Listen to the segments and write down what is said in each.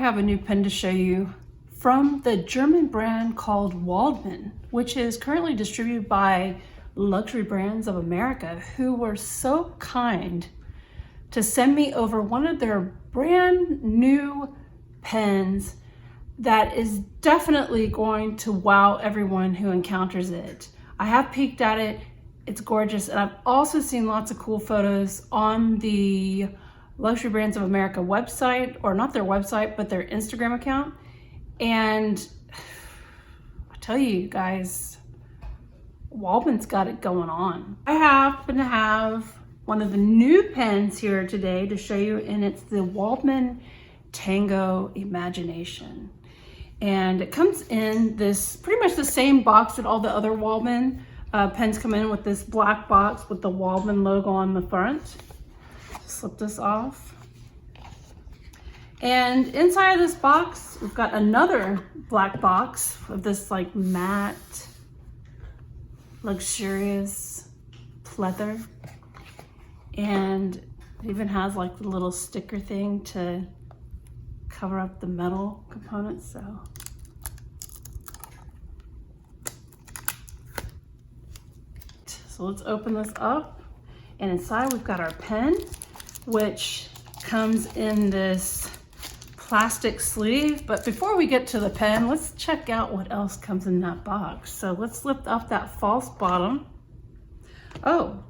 have a new pen to show you from the German brand called Waldmann, which is currently distributed by Luxury Brands of America, who were so kind to send me over one of their brand new pens that is definitely going to wow everyone who encounters it. I have peeked at it, it's gorgeous, and I've also seen lots of cool photos on the Luxury Brands of America website, or not their website, but their Instagram account. And I tell you guys, Waldmann's got it going on. I happen to have one of the new pens here today to show you, and it's the Waldmann Tango Imagination. And it comes in this pretty much the same box that all the other Waldmann pens come in, with this black box with the Waldmann logo on the front. Slip this off. And inside of this box, we've got another black box of this like matte, luxurious pleather. And it even has like the little sticker thing to cover up the metal components. So let's open this up. And inside we've got our pen, which comes in this plastic sleeve. But before we get to the pen, let's check out what else comes in that box. So let's lift up that false bottom. Oh,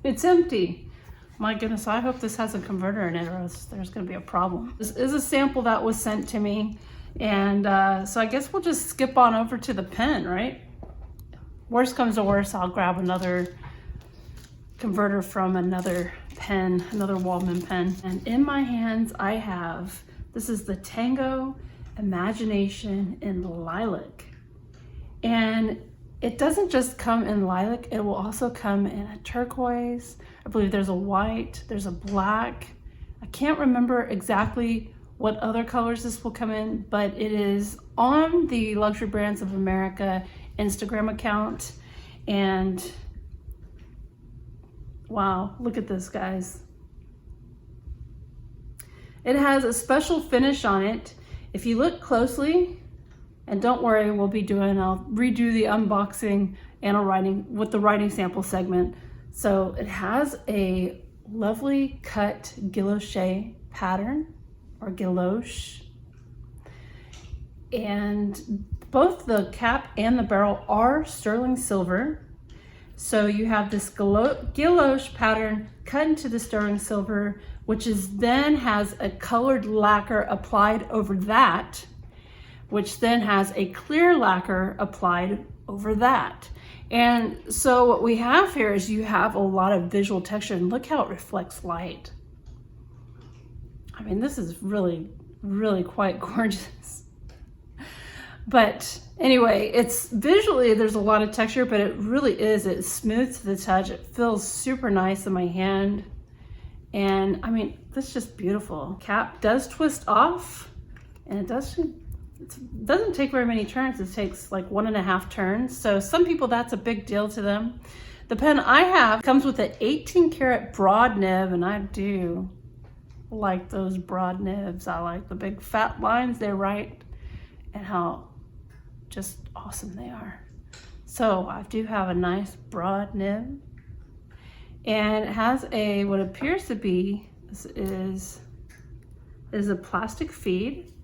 it's empty. My goodness, I hope this has a converter in it, or else there's gonna be a problem. This is a sample that was sent to me. And so I guess we'll just skip on over to the pen, right? Worst comes to worst, I'll grab another converter from another pen, another Waldmann pen. And in my hands, I have, this is the Tango Imagination in lilac. And it doesn't just come in lilac, it will also come in a turquoise. I believe there's a white, there's a black. I can't remember exactly what other colors this will come in, but it is on the Luxury Brands of America Instagram account. And wow, look at this, guys. It has a special finish on it. If you look closely, and don't worry, I'll redo the unboxing and writing with the writing sample segment. So it has a lovely cut guilloche pattern, or guilloche. And both the cap and the barrel are sterling silver. So you have this guilloche pattern cut into the sterling silver, which then has a colored lacquer applied over that, which then has a clear lacquer applied over that. And so what we have here is you have a lot of visual texture, and look how it reflects light. I mean, this is really, really quite gorgeous. But anyway, it's visually, there's a lot of texture, but it really is, it's smooth to the touch. It feels super nice in my hand. And I mean, that's just beautiful. Cap does twist off, and it doesn't take very many turns. It takes like 1.5 turns. So some people, that's a big deal to them. The pen I have comes with an 18 karat broad nib, and I do like those broad nibs. I like the big fat lines they write, and how just awesome they are. So I do have a nice broad nib, and it has what appears to be, this is a plastic feed.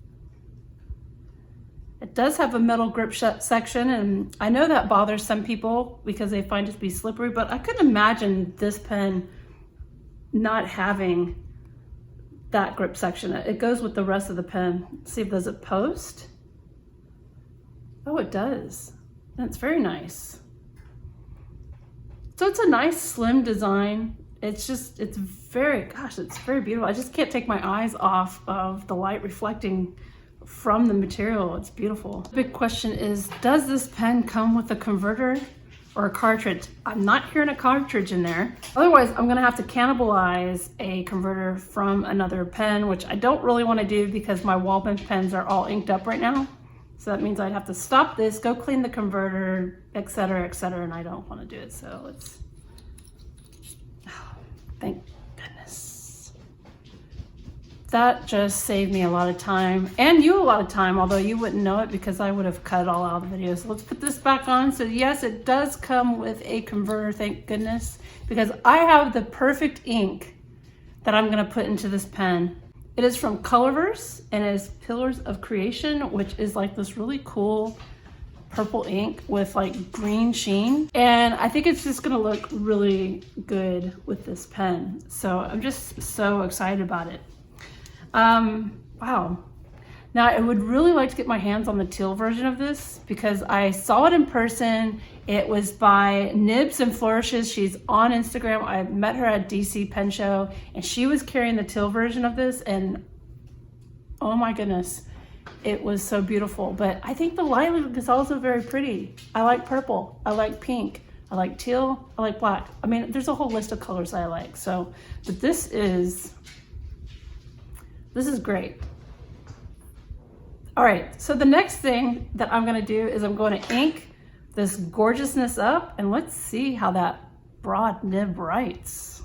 It does have a metal grip section, and I know that bothers some people because they find it to be slippery, but I couldn't imagine this pen not having that grip section. It goes with the rest of the pen. Let's see if does it post. Oh, it does. And it's very nice. So it's a nice slim design. It's very beautiful. I just can't take my eyes off of the light reflecting from the material. It's beautiful. The big question is, does this pen come with a converter or a cartridge? I'm not hearing a cartridge in there. Otherwise, I'm gonna have to cannibalize a converter from another pen, which I don't really wanna do because my Waldmann pens are all inked up right now. So that means I'd have to stop this, go clean the converter, etc., and I don't wanna do it. So it's, thank goodness. that just saved me a lot of time, and you a lot of time, although you wouldn't know it because I would have cut it all out of the video. So let's put this back on. So yes, it does come with a converter, thank goodness, because I have the perfect ink that I'm gonna put into this pen. It is from Colorverse and it is Pillars of Creation, which is like this really cool purple ink with like green sheen. And I think it's just gonna look really good with this pen. So I'm just so excited about it. Wow. Now I would really like to get my hands on the teal version of this because I saw it in person. It was by Nibs and Flourishes. She's on Instagram. I met her at DC Pen Show and she was carrying the teal version of this, and oh my goodness, it was so beautiful. But I think the lilac is also very pretty. I like purple, I like pink, I like teal, I like black. I mean, there's a whole list of colors that I like. So, but this is great. All right, so the next thing that I'm gonna do is I'm going to ink this gorgeousness up, and let's see how that broad nib writes.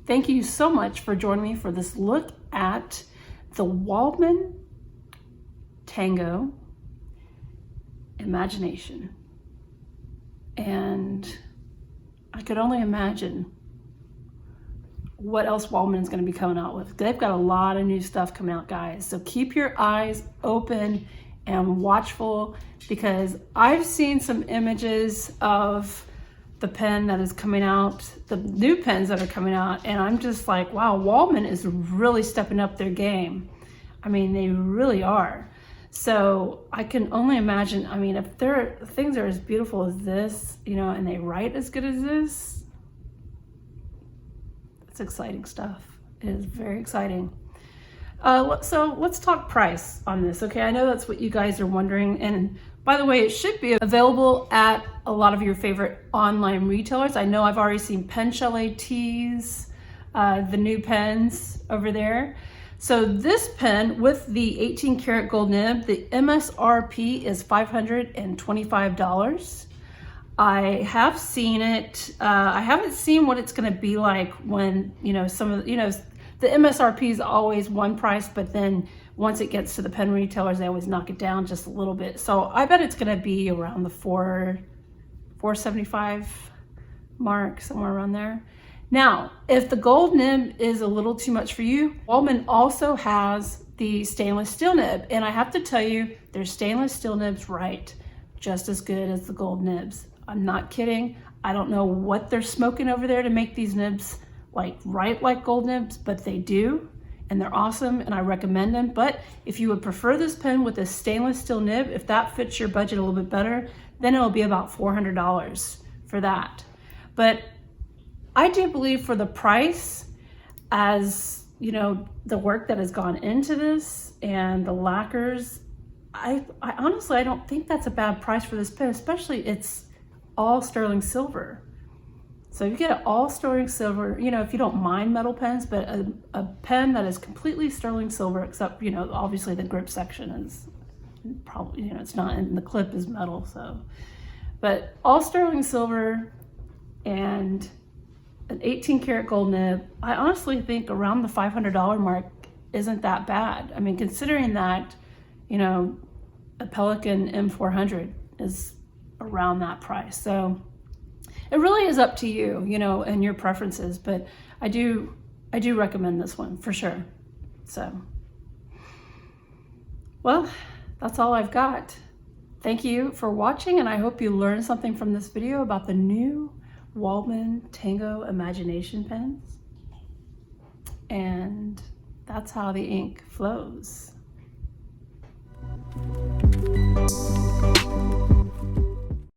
Thank you so much for joining me for this look at the Waldmann Tango Imagination. And I could only imagine what else Waldmann is going to be coming out with. They've got a lot of new stuff coming out, guys. So keep your eyes open and watchful, because I've seen some images of the pen that is coming out, the new pens that are coming out, and I'm just like, wow, Waldmann is really stepping up their game. I mean, they really are. So I can only imagine, I mean, if things are as beautiful as this, you know, and they write as good as this, it's exciting stuff. It is very exciting. So let's talk price on this, okay? I know that's what you guys are wondering. And by the way, it should be available at a lot of your favorite online retailers. I know I've already seen Pen Chalet tees, the new pens over there. So this pen with the 18 karat gold nib, the MSRP is $525. I have seen it. I haven't seen what it's going to be like when, you know, some of the, you know, the MSRP is always one price, but then once it gets to the pen retailers, they always knock it down just a little bit. So I bet it's going to be around the $475 mark, somewhere around there. Now, if the gold nib is a little too much for you, Waldmann also has the stainless steel nib. And I have to tell you, their stainless steel nibs write just as good as the gold nibs. I'm not kidding. I don't know what they're smoking over there to make these nibs like write like gold nibs, but they do, and they're awesome, and I recommend them. But if you would prefer this pen with a stainless steel nib, if that fits your budget a little bit better, then it'll be about $400 for that. But I do believe for the price, as you know, the work that has gone into this and the lacquers, I honestly, I don't think that's a bad price for this pen, especially it's all sterling silver. So you get an all sterling silver, you know, if you don't mind metal pens, but a pen that is completely sterling silver, except, you know, obviously the grip section is probably, you know, it's not, and the clip is metal, so. But all sterling silver and an 18 karat gold nib, I honestly think around the $500 mark isn't that bad. I mean, considering that, you know, a Pelican M400 is around that price. So it really is up to you, you know, and your preferences, but I do recommend this one for sure. So, well, that's all I've got. Thank you for watching, and I hope you learned something from this video about the new Waldmann Tango Imagination pens. And that's how the ink flows.